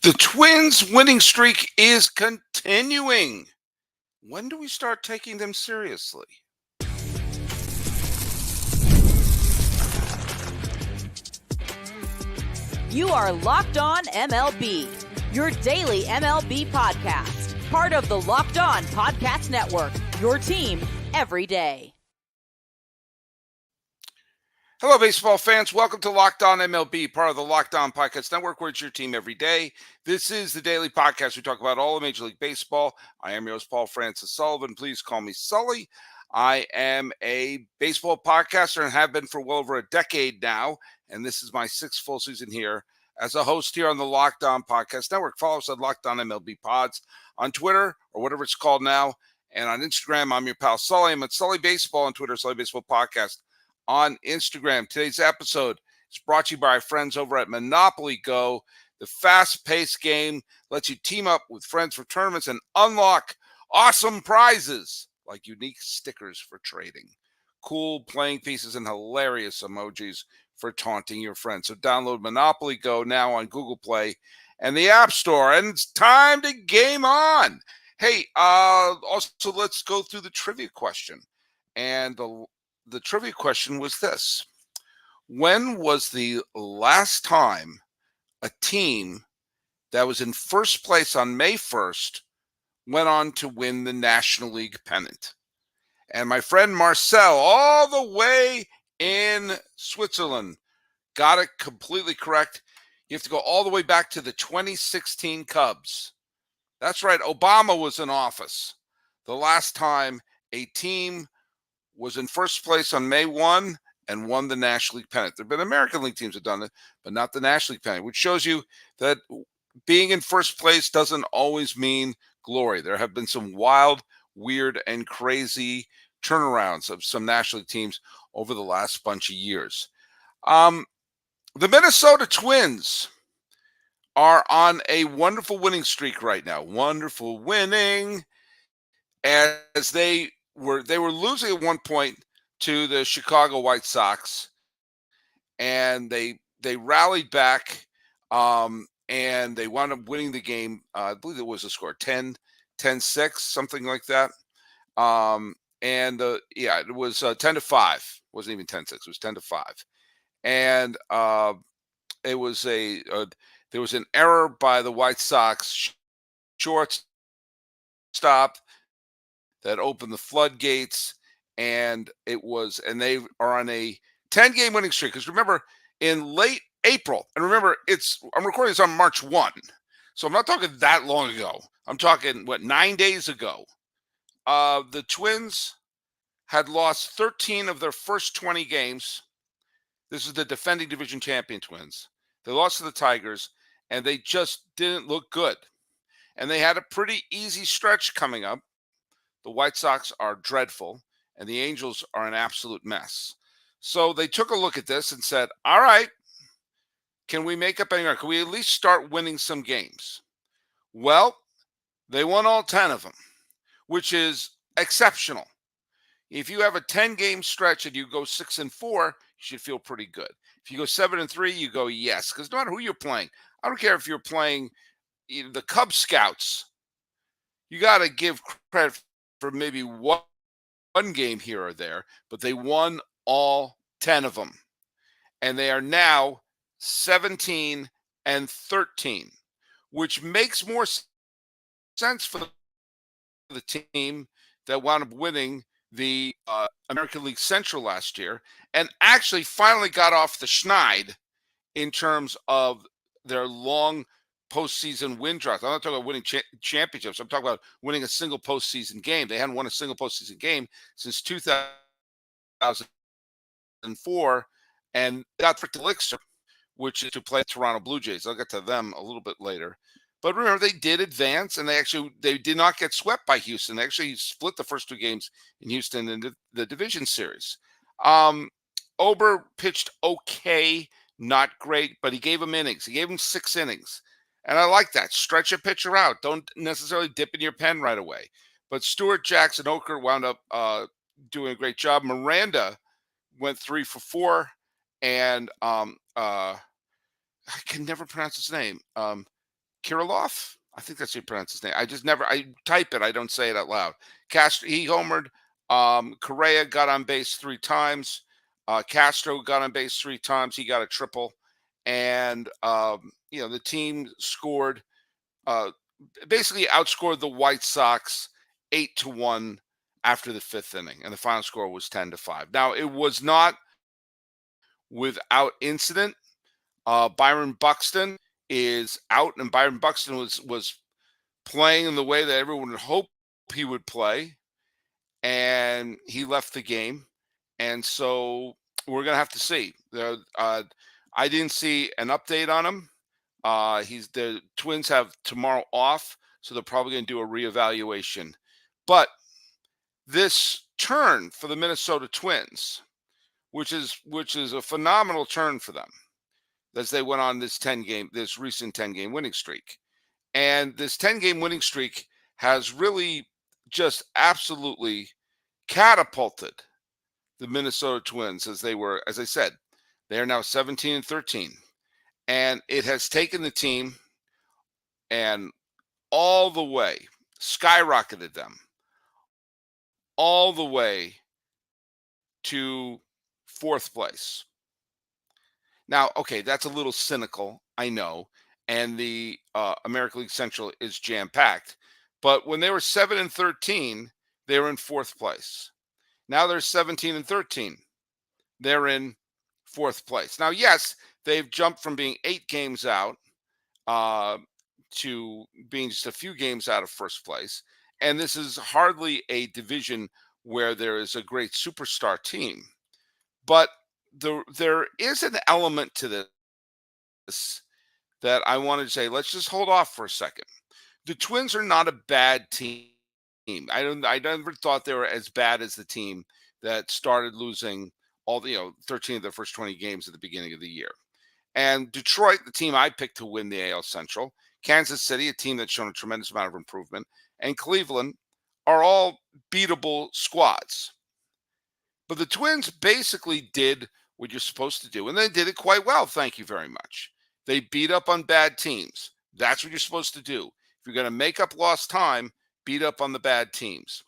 The Twins' winning streak is continuing. When do we start taking them seriously? You are Locked On MLB, your daily MLB podcast. Part of the Locked On Podcast Network, your team every day. Hello, baseball fans. Welcome to Locked On MLB, part of the Locked On Podcast Network, where it's your team every day. This is the daily podcast. We talk about all of Major League Baseball. I am your host, Paul Francis Sullivan. Please call me Sully. I am a baseball podcaster and have been for well over a decade now, and this is my sixth full season here as a host here on the Locked On Podcast Network. Follow us at Locked On MLB Pods on Twitter, or whatever it's called now, and on Instagram, I'm your pal Sully. I'm at Sully Baseball on Twitter, Sully Baseball Podcast on Instagram. Today's episode is brought to you by our friends over at Monopoly Go. The fast-paced game lets you team up with friends for tournaments and unlock awesome prizes like unique stickers for trading, cool playing pieces, and hilarious emojis for taunting your friends. So download Monopoly Go now on Google Play and the App Store, and it's time to game on. Hey, also let's go through the trivia question. And the trivia question was this: when was the last time a team that was in first place on May 1st went on to win the National League pennant? And my friend Marcel, all the way in Switzerland, got it completely correct. You have to go all the way back to the 2016 Cubs. That's right, Obama was in office the last time a team was in first place on May 1 and won the National League pennant. There have been American League teams that have done it, but not the National League pennant, which shows you that being in first place doesn't always mean glory. There have been some wild, weird, and crazy turnarounds of some National League teams over the last bunch of years. The Minnesota Twins are on a wonderful winning streak right now. Wonderful winning, as they were losing at one point to the Chicago White Sox, and they rallied back, and they wound up winning the game. I believe it was a score 10-6, something like that. It was 10-5. It wasn't even 10-6. It was 10-5, and it was there was an error by the White Sox shortstop that opened the floodgates, and they are on a 10-game winning streak. Because remember, in late April, and remember, I'm recording this on March 1, so I'm not talking that long ago. I'm talking, 9 days ago. The Twins had lost 13 of their first 20 games. This is the defending division champion Twins. They lost to the Tigers, and they just didn't look good. And they had a pretty easy stretch coming up. The White Sox are dreadful, and the Angels are an absolute mess. So they took a look at this and said, all right, can we make up any ground? Can we at least start winning some games? Well, they won all 10 of them, which is exceptional. If you have a 10-game stretch and you go 6-4, you should feel pretty good. If you go 7-3, you go yes, because no matter who you're playing, I don't care if you're playing the Cub Scouts, you got to give credit for maybe one game here or there, but they won all 10 of them. And they are now 17-13, which makes more sense for the team that wound up winning the American League Central last year, and actually finally got off the schneid in terms of their long postseason win drought. I'm not talking about winning championships. I'm talking about winning a single postseason game. They hadn't won a single postseason game since 2004, and got the elixir, which is to play Toronto Blue Jays. I'll get to them a little bit later. But remember, they did advance, and they did not get swept by Houston. They actually split the first two games in Houston in the division series. Ober pitched okay, not great, but he gave him innings. He gave him 6 innings. And I like that. Stretch a pitcher out. Don't necessarily dip in your pen right away. But Stewart, Jackson, Oker wound up doing a great job. Miranda went 3 for 4, and I can never pronounce his name. Kirilloff. I think that's how you pronounce his name. I type it. I don't say it out loud. Castro, he homered. Correa got on base 3 times. Castro got on base 3 times. He got a triple. And, the team scored, basically outscored the White Sox 8-1 after the 5th inning. And the final score was 10-5. Now, it was not without incident. Byron Buxton is out, and Byron Buxton was playing in the way that everyone would hope he would play, and he left the game. And so we're going to have to see. I didn't see an update on him. The Twins have tomorrow off, so they're probably going to do a reevaluation. But this turn for the Minnesota Twins, which is a phenomenal turn for them, as they went on this recent 10-game winning streak. And this 10-game winning streak has really just absolutely catapulted the Minnesota Twins, as I said, they are now 17-13. And it has taken the team and all the way, skyrocketed them all the way to 4th place. Now, okay, that's a little cynical, I know, and the American League Central is jam-packed. But when they were 7-13, they were in 4th place. Now they're 17-13. They're in 4th place. Now, yes, they've jumped from being 8 games out to being just a few games out of 1st place. And this is hardly a division where there is a great superstar team. But there is an element to this that I wanted to say, let's just hold off for a second. The Twins are not a bad team. I never thought they were as bad as the team that started losing 13 of their first 20 games at the beginning of the year. And Detroit, the team I picked to win the AL Central, Kansas City, a team that's shown a tremendous amount of improvement, and Cleveland are all beatable squads. But the Twins basically did what you're supposed to do, and they did it quite well, thank you very much. They beat up on bad teams. That's what you're supposed to do. If you're going to make up lost time, beat up on the bad teams.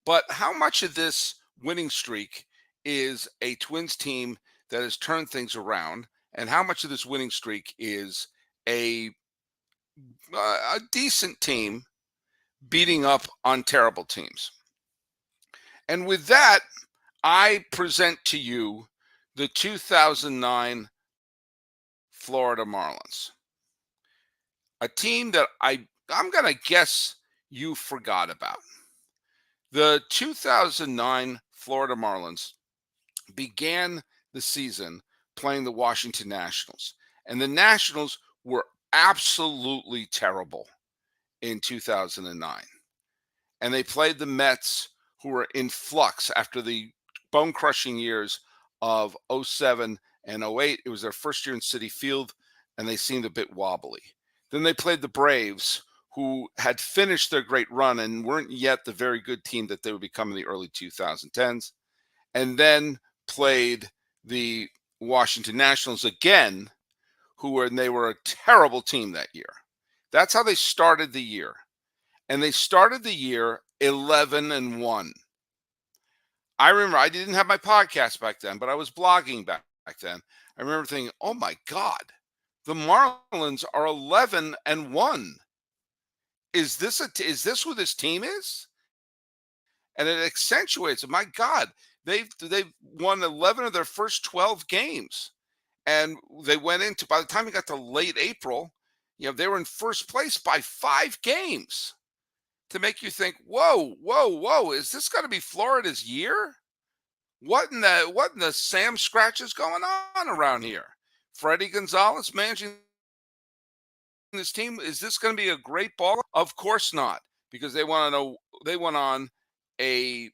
But how much of this winning streak is a Twins team that has turned things around, and how much of this winning streak is a decent team beating up on terrible teams? And with that, I present to you the 2009 Florida Marlins, a team that I'm going to guess you forgot about. The 2009 Florida Marlins began the season playing the Washington Nationals, and the Nationals were absolutely terrible in 2009. And they played the Mets, who were in flux after the bone-crushing years of 07 and 08. It was their first year in Citi Field, and they seemed a bit wobbly. Then they played the Braves, who had finished their great run and weren't yet the very good team that they would become in the early 2010s. And then played the Washington Nationals again, they were a terrible team that year. That's how they started the year. And they started the year 11-1. I remember I didn't have my podcast back then, but I was blogging back then. I remember thinking, oh my God, the Marlins are 11-1. Is this who this team is? And it accentuates it. My God, they've won 11 of their first 12 games. And they went into, by the time we got to late April, they were in first place by 5 games. To make you think, whoa, is this going to be Florida's year? What in the Sam Scratch is going on around here? Freddie Gonzalez managing this team. Is this going to be a great ball? Of course not, because they went on a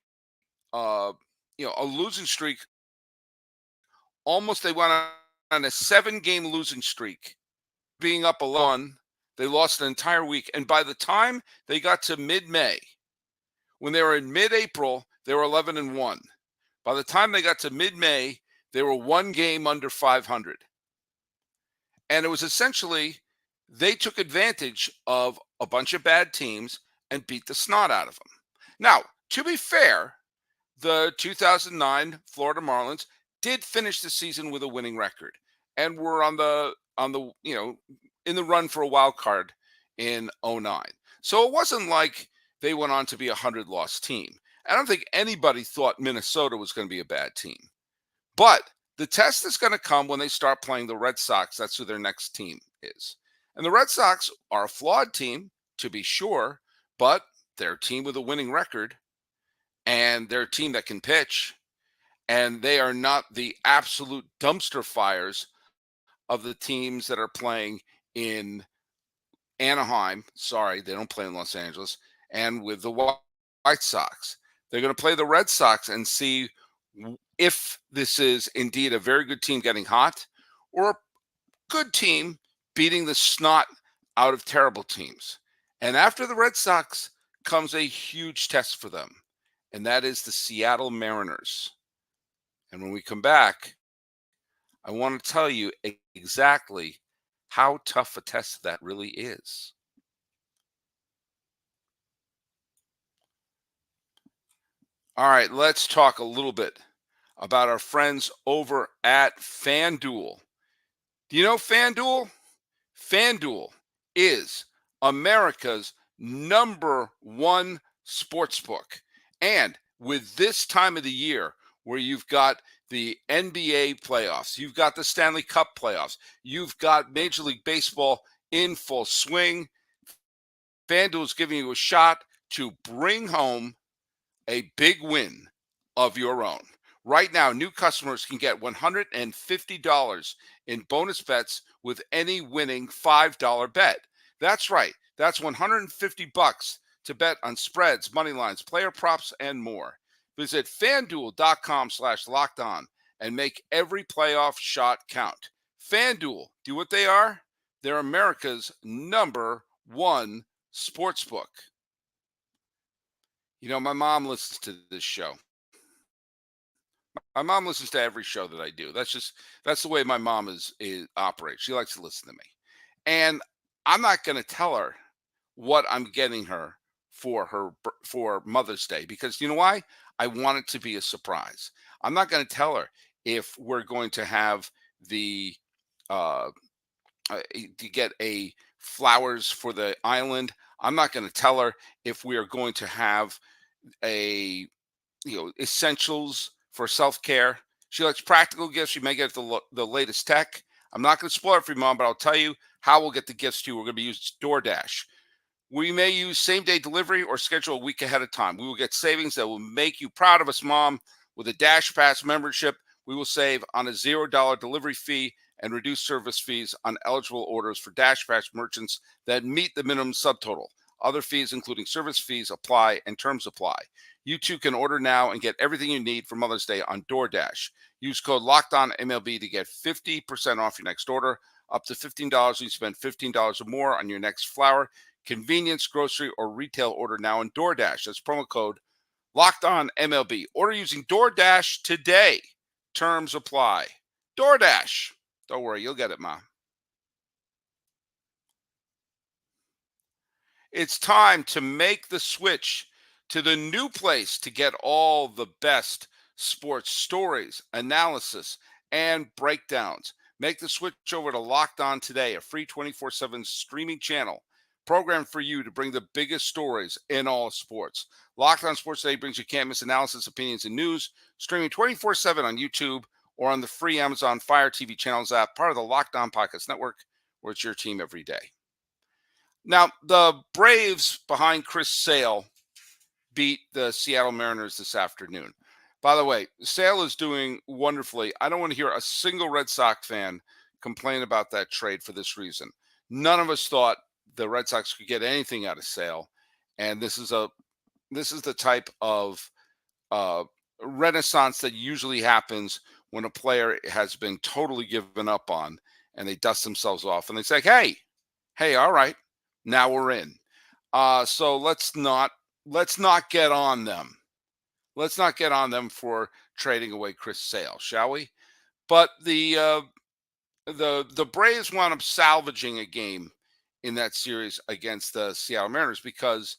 losing streak. Almost, they went on a 7-game losing streak, being up 11. They lost an entire week. And by the time they got to mid-May, when they were in mid-April, they were 11-1. By the time they got to mid-May, they were 1 game under 500. And it was essentially they took advantage of a bunch of bad teams and beat the snot out of them. Now, to be fair, the 2009 Florida Marlins did finish the season with a winning record and were on the in the run for a wild card in '09. So it wasn't like they went on to be a 100-loss team. I don't think anybody thought Minnesota was going to be a bad team. But the test is going to come when they start playing the Red Sox. That's who their next team is. And the Red Sox are a flawed team, to be sure, but they're a team with a winning record, and they're a team that can pitch, and they are not the absolute dumpster fires of the teams that are playing in Anaheim. Sorry, they don't play in Los Angeles. And with the White Sox, they're going to play the Red Sox and see if this is indeed a very good team getting hot or a good team beating the snot out of terrible teams. And after the Red Sox comes a huge test for them, and that is the Seattle Mariners. And when we come back, I want to tell you exactly how tough a test that really is. All right, let's talk a little bit about our friends over at FanDuel. Do you know FanDuel? FanDuel is America's #1 sportsbook. And with this time of the year where you've got the NBA playoffs, you've got the Stanley Cup playoffs, you've got Major League Baseball in full swing, FanDuel is giving you a shot to bring home a big win of your own. Right now, new customers can get $150 in bonus bets with any winning $5 bet. That's right. That's $150 to bet on spreads, money lines, player props, and more. Visit FanDuel.com/lockedon and make every playoff shot count. FanDuel, do what they are. They're America's #1 sportsbook. You know, my mom listens to this show. My mom listens to every show that I do. That's the way my mom is operates. She likes to listen to me. And I'm not going to tell her what I'm getting her for Mother's Day, because you know why? I want it to be a surprise. I'm not going to tell her if we're going to have the to get a flowers for the island. I'm not going to tell her if we are going to have a essentials for self-care. She likes practical gifts. She may get the latest tech. I'm not going to spoil it for you, Mom, but I'll tell you how we'll get the gifts to you. We're going to use DoorDash. We may use same-day delivery or schedule a week ahead of time. We will get savings that will make you proud of us, Mom. With a Dash Pass membership, we will save on a $0 delivery fee and reduce service fees on eligible orders for Dash Pass merchants that meet the minimum subtotal. Other fees, including service fees, apply and terms apply. You too can order now and get everything you need for Mother's Day on DoorDash. Use code LOCKEDONMLB to get 50% off your next order, up to $15 when you spend $15 or more on your next flower, convenience, grocery, or retail order now on DoorDash. That's promo code LOCKEDONMLB. Order using DoorDash today. Terms apply. DoorDash. Don't worry, you'll get it, Mom. It's time to make the switch to the new place to get all the best sports stories, analysis, and breakdowns. Make the switch over to Locked On Today, a free 24/7 streaming channel programmed for you to bring the biggest stories in all sports. Locked On Sports Today brings you can't-miss analysis, opinions, and news, streaming 24/7 on YouTube or on the free Amazon Fire TV channels app, part of the Locked On Podcast Network, where it's your team every day. Now, the Braves behind Chris Sale beat the Seattle Mariners this afternoon. By the way, Sale is doing wonderfully. I don't want to hear a single Red Sox fan complain about that trade for this reason. None of us thought the Red Sox could get anything out of Sale, and this is the type of renaissance that usually happens when a player has been totally given up on, and they dust themselves off, and they say, "Hey, all right, now we're in." So let's not get on them. Let's not get on them for trading away Chris Sale, shall we? But the Braves wound up salvaging a game in that series against the Seattle Mariners, because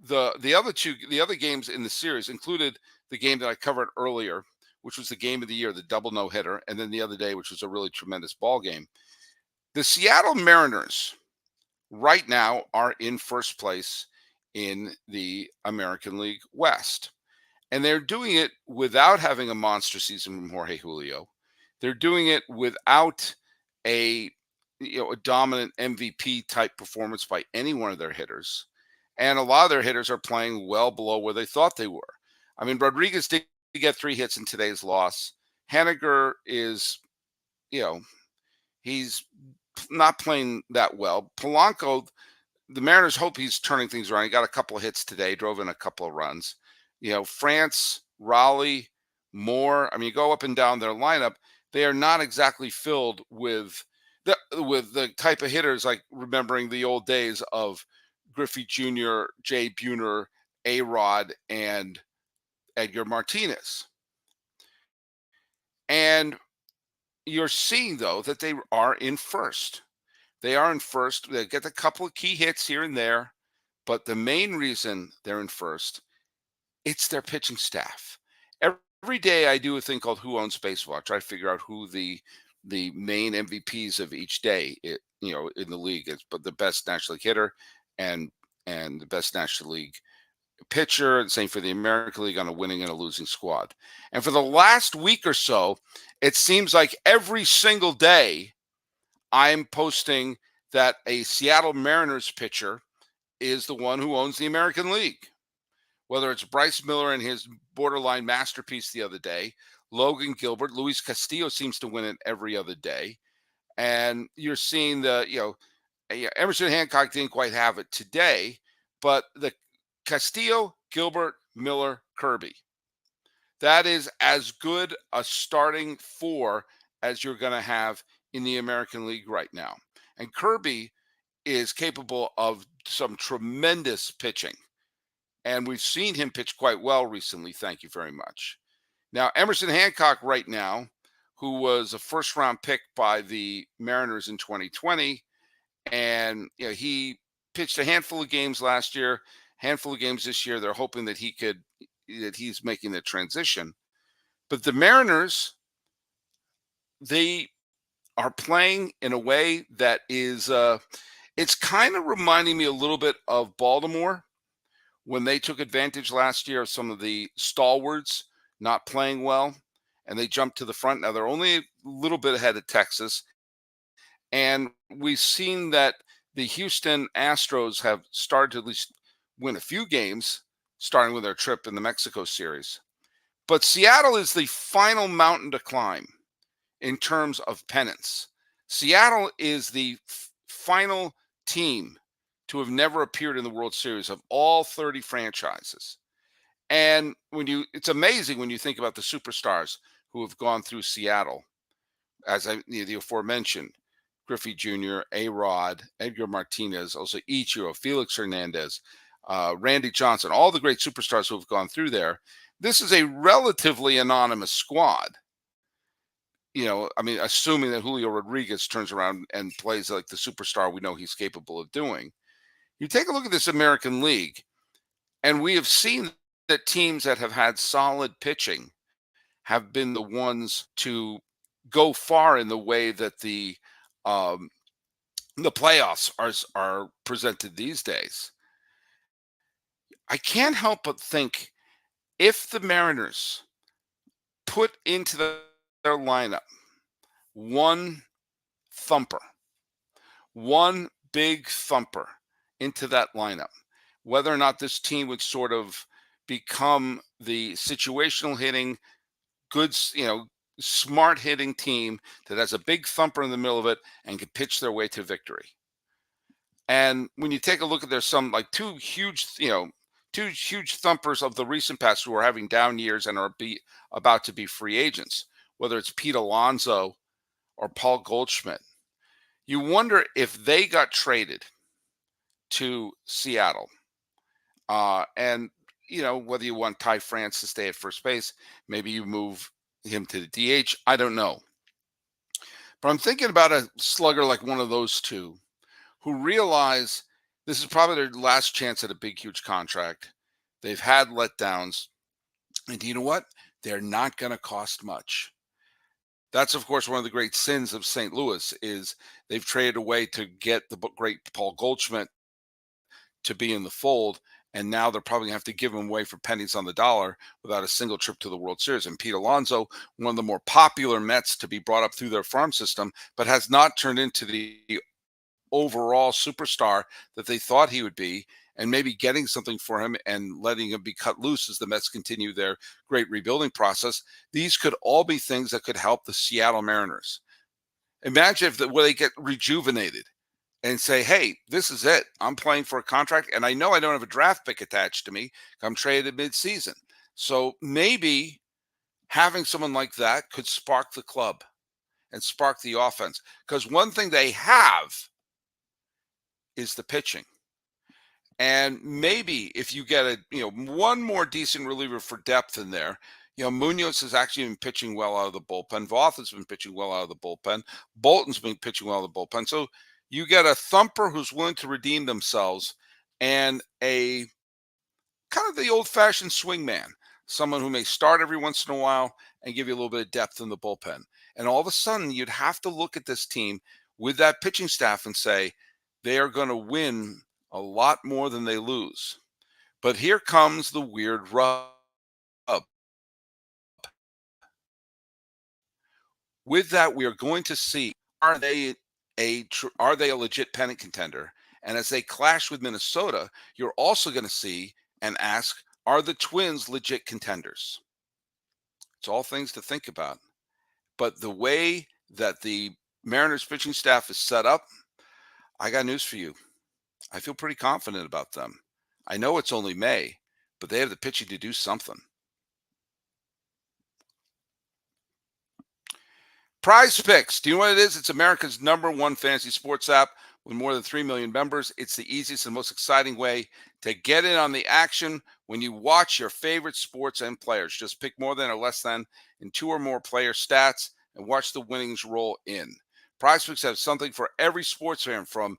the other games in the series included the game that I covered earlier, which was the game of the year, the double no hitter, and then the other day, which was a really tremendous ball game. The Seattle Mariners right now are in first place in the American League West. And they're doing it without having a monster season from Jorge Julio. They're doing it without a a dominant MVP type performance by any one of their hitters. And a lot of their hitters are playing well below where they thought they were. I mean, Rodriguez did get 3 hits in today's loss. Haniger is, he's not playing that well. Polanco, the Mariners hope he's turning things around. He got a couple of hits today, drove in a couple of runs. France, Raleigh, Moore. I mean, you go up and down their lineup, they are not exactly filled with the type of hitters like remembering the old days of Griffey Jr., Jay Buhner, A-Rod, and Edgar Martinez. And you're seeing, though, that they are in first. They are in first. They get a couple of key hits here and there, but the main reason they're in first, it's their pitching staff. Every day I do a thing called Who Owns Baseball. I try to figure out who the main MVPs of each day, in the league is, but the best National League hitter and the best National League pitcher, and same for the American League on a winning and a losing squad. And for the last week or so, it seems like every single day I'm posting that a Seattle Mariners pitcher is the one who owns the American League. Whether it's Bryce Miller and his borderline masterpiece the other day, Logan Gilbert, Luis Castillo seems to win it every other day. And you're seeing Emerson Hancock didn't quite have it today, but the Castillo, Gilbert, Miller, Kirby. That is as good a starting 4 as you're going to have in the American League right now. And Kirby is capable of some tremendous pitching. And we've seen him pitch quite well recently. Thank you very much. Now, Emerson Hancock right now, who was a first-round pick by the Mariners in 2020, and he pitched a handful of games last year, handful of games this year. They're hoping that he's making the transition. But the Mariners, they are playing in a way that is, it's kind of reminding me a little bit of Baltimore when they took advantage last year of some of the stalwarts not playing well, and they jumped to the front. Now they're only a little bit ahead of Texas. And we've seen that the Houston Astros have started to at least win a few games, starting with their trip in the Mexico series. But Seattle is the final mountain to climb in terms of pennants. Seattle is the final team to have never appeared in the World Series of all 30 franchises. And it's amazing when you think about the superstars who have gone through Seattle, as the aforementioned Griffey Jr., A-Rod, Edgar Martinez, also Ichiro, Felix Hernandez, Randy Johnson, all the great superstars who have gone through there. This is a relatively anonymous squad. Assuming that Julio Rodriguez turns around and plays like the superstar we know he's capable of doing. You take a look at this American League, and we have seen that teams that have had solid pitching have been the ones to go far in the way that the playoffs are presented these days. I can't help but think if the Mariners put into their lineup one big thumper into that lineup, whether or not this team would sort of become the situational hitting, good, smart hitting team that has a big thumper in the middle of it and can pitch their way to victory. And when you take a look at, there's some like two huge thumpers of the recent past who are having down years and are about to be free agents, whether it's Pete Alonso or Paul Goldschmidt. You wonder if they got traded to Seattle. And whether you want Ty France to stay at first base, maybe you move him to the DH. I don't know. But I'm thinking about a slugger like one of those two who realize this is probably their last chance at a big, huge contract. They've had letdowns. And you know what? They're not going to cost much. That's, of course, one of the great sins of St. Louis is they've traded away to get the great Paul Goldschmidt to be in the fold. And now they're probably going to have to give him away for pennies on the dollar without a single trip to the World Series. And Pete Alonso, one of the more popular Mets to be brought up through their farm system, but has not turned into the overall superstar that they thought he would be, and maybe getting something for him and letting him be cut loose as the Mets continue their great rebuilding process. These could all be things that could help the Seattle Mariners. Imagine if where they get rejuvenated and say, hey, this is it. I'm playing for a contract, and I know I don't have a draft pick attached to me. I'm traded mid-season. So maybe having someone like that could spark the club and spark the offense. Because one thing they have is the pitching. And maybe if you get one more decent reliever for depth in there, Munoz has actually been pitching well out of the bullpen. Voth has been pitching well out of the bullpen. Bolton's been pitching well out of the bullpen. So you get a thumper who's willing to redeem themselves and a kind of the old-fashioned swing man, someone who may start every once in a while and give you a little bit of depth in the bullpen. And all of a sudden, you'd have to look at this team with that pitching staff and say, they are going to win a lot more than they lose. But here comes the weird rub. With that, we are going to see, are they a legit pennant contender? And as they clash with Minnesota, you're also going to see and ask, are the Twins legit contenders? It's all things to think about. But the way that the Mariners pitching staff is set up, I got news for you. I feel pretty confident about them. I know it's only May, but they have the pitching to do something. Prize Picks. Do you know what it is? It's America's #1 fantasy sports app with more than 3 million members. It's the easiest and most exciting way to get in on the action when you watch your favorite sports and players. Just pick more than or less than in 2 or more player stats and watch the winnings roll in. Prize Picks have something for every sports fan, from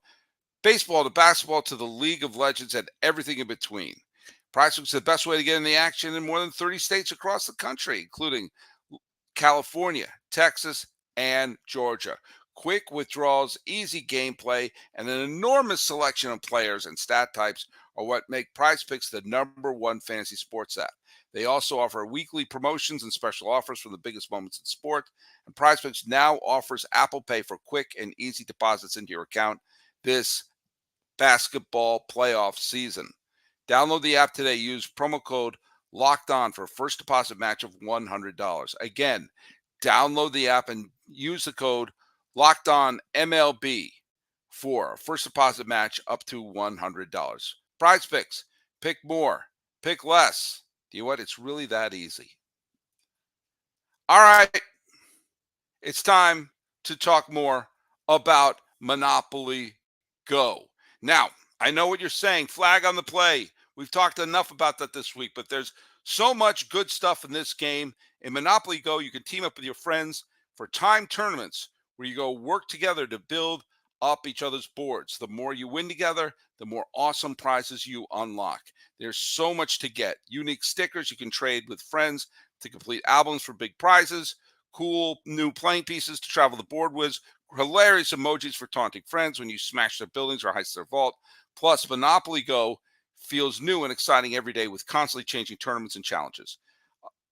baseball to basketball to the League of Legends and everything in between. Prize Picks is the best way to get in the action in more than 30 states across the country, including California, Texas, and Georgia. Quick withdrawals, easy gameplay, and an enormous selection of players and stat types are what make Prize Picks the #1 fantasy sports app. They also offer weekly promotions and special offers for the biggest moments in sport. And Prize Picks now offers Apple Pay for quick and easy deposits into your account this basketball playoff season. Download the app today. Use promo code LOCKEDON for a first deposit match of $100. Again, download the app and use the code LOCKEDONMLB for a first deposit match up to $100. Prize Picks. Pick more. Pick less. Do you know what? It's really that easy. All right. It's time to talk more about Monopoly Go. Now, I know what you're saying. Flag on the play. We've talked enough about that this week, but there's so much good stuff in this game. In Monopoly Go, you can team up with your friends for time tournaments where you go work together to build up each other's boards. The more you win together, the more awesome prizes you unlock. There's so much to get. Unique stickers you can trade with friends to complete albums for big prizes, cool new playing pieces to travel the board with, hilarious emojis for taunting friends when you smash their buildings or heist their vault. Plus, Monopoly Go feels new and exciting every day with constantly changing tournaments and challenges.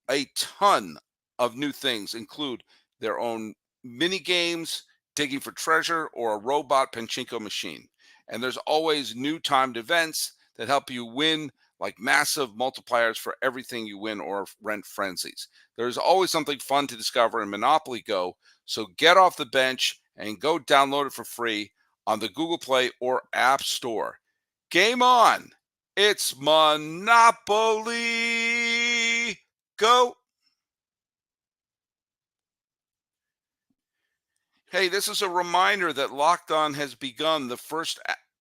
A ton of new things include their own mini games, digging for treasure, or a robot pachinko machine. And there's always new timed events that help you win, like massive multipliers for everything you win or rent frenzies. There's always something fun to discover in Monopoly Go, so get off the bench and go download it for free on the Google Play or App Store. Game on! It's Monopoly Go! Hey, this is a reminder that Locked On has begun the first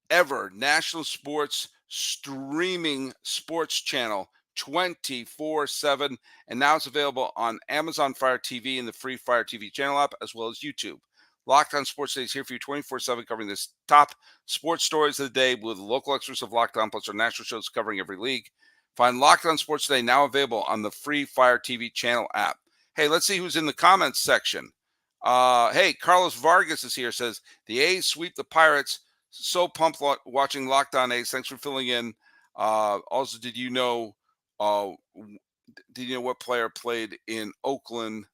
ever national sports streaming sports channel 24/7, and now it's available on Amazon Fire TV and the free Fire TV channel app, as well as YouTube. Locked On Sports Day is here for you 24/7, covering this top sports stories of the day with local experts of Locked On, plus our national shows covering every league. Find Locked On Sports Day now available on the free Fire TV channel app. Hey, let's see who's in the comments section. Hey, Carlos Vargas is here, says, the A's sweep the Pirates. So pumped watching Locked On A's. Thanks for filling in. Also, did you know what player played in Oakland?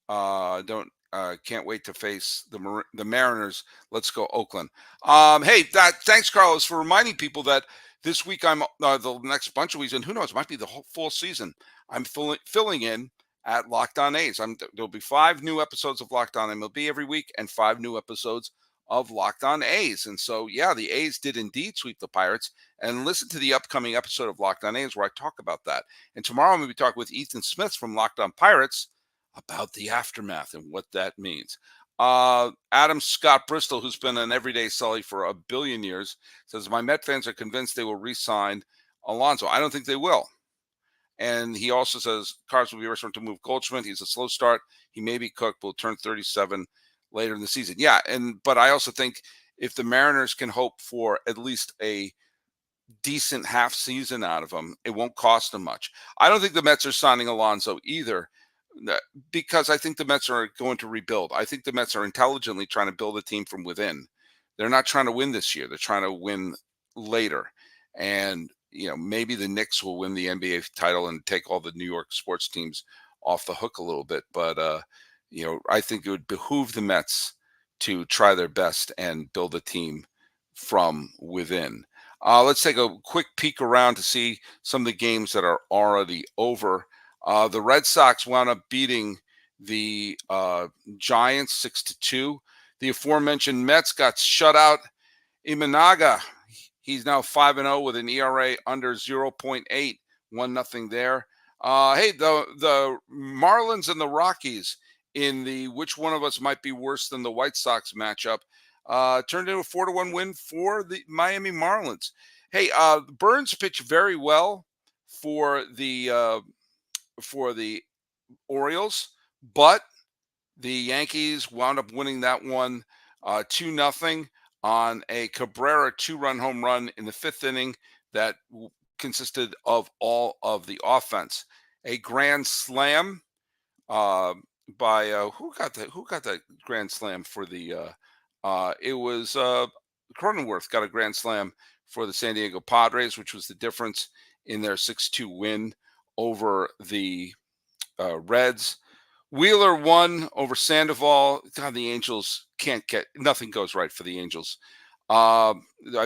Can't wait to face the Mariners. Let's go Oakland. Thanks, Carlos, for reminding people that this week I'm the next bunch of weeks, and who knows, it might be the whole full season. I'm filling in at Locked On A's. There'll be 5 new episodes of Locked On MLB every week, and 5 new episodes of Locked On A's. And so, yeah, the A's did indeed sweep the Pirates. And listen to the upcoming episode of Locked On A's where I talk about that. And tomorrow I'm going to be talking with Ethan Smith from Locked On Pirates about the aftermath and what that means. Adam Scott Bristol, who's been an everyday Sully for a billion years, says, my Met fans are convinced they will re-sign Alonso. I don't think they will. And he also says Cards will be ready to move Goldschmidt. He's a slow start. He may be cooked, but will turn 37 later in the season. Yeah, but I also think if the Mariners can hope for at least a decent half season out of him, it won't cost them much. I don't think the Mets are signing Alonso either, because I think the Mets are going to rebuild. I think the Mets are intelligently trying to build a team from within. They're not trying to win this year. They're trying to win later. And, maybe the Knicks will win the NBA title and take all the New York sports teams off the hook a little bit. But, I think it would behoove the Mets to try their best and build a team from within. Let's take a quick peek around to see some of the games that are already over. The Red Sox wound up beating the Giants 6-2. The aforementioned Mets got shut out. Imanaga, he's now 5-0 with an ERA under 0.8, 1-0 there. The Marlins and the Rockies in the which one of us might be worse than the White Sox matchup turned into a 4-1 win for the Miami Marlins. Hey, Burns pitched very well for the Orioles, but the Yankees wound up winning that one 2-0 on a Cabrera 2-run home run in the 5th inning that consisted of all of the offense. A grand slam by who got that grand slam for the it was Cronenworth got a grand slam for the San Diego Padres, which was the difference in their 6-2 win over the Reds. Wheeler won over Sandoval. God, the Angels nothing goes right for the Angels. I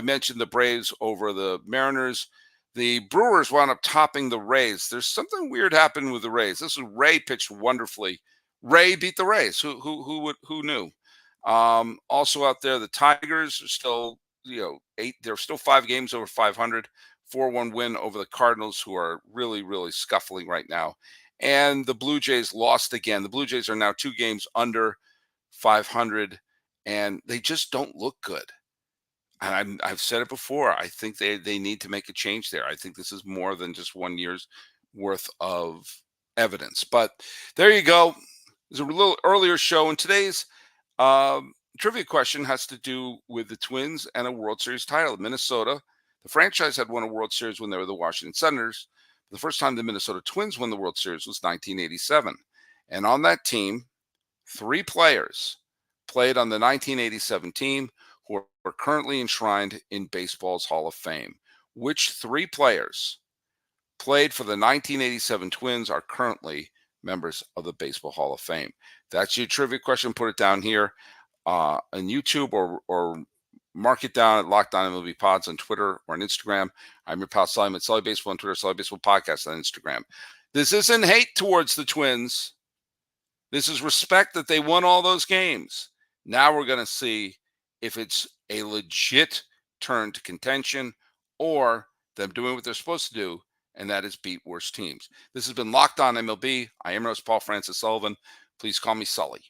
mentioned the Braves over the Mariners. The Brewers wound up topping the Rays. There's something weird happened with the Rays. This was Ray pitched wonderfully. Ray beat the Rays. Who knew? Also out there, the Tigers are still, they're still 5 games over 500. 4-1 win over the Cardinals, who are really, really scuffling right now. And the Blue Jays lost again. The Blue Jays are now 2 games under 500, and they just don't look good. And I've said it before. I think they need to make a change there. I think this is more than just 1 year's worth of evidence. But there you go. There's a little earlier show, and today's trivia question has to do with the Twins and a World Series title. Minnesota, the franchise had won a World Series when they were the Washington Senators. The first time the Minnesota Twins won the World Series was 1987. And on that team, 3 players played on the 1987 team who are currently enshrined in baseball's Hall of Fame. Which 3 players played for the 1987 Twins are currently members of the Baseball Hall of Fame? That's your trivia question. Put it down here on YouTube or mark it down at Locked On MLB Pods on Twitter or on Instagram. I'm your pal Sully at Sully Baseball on Twitter, Sully Baseball Podcast on Instagram. This isn't hate towards the Twins. This is respect that they won all those games. Now we're going to see if it's a legit turn to contention or them doing what they're supposed to do, and that is beat worse teams. This has been Locked On MLB. I am your host, Paul Francis Sullivan. Please call me Sully.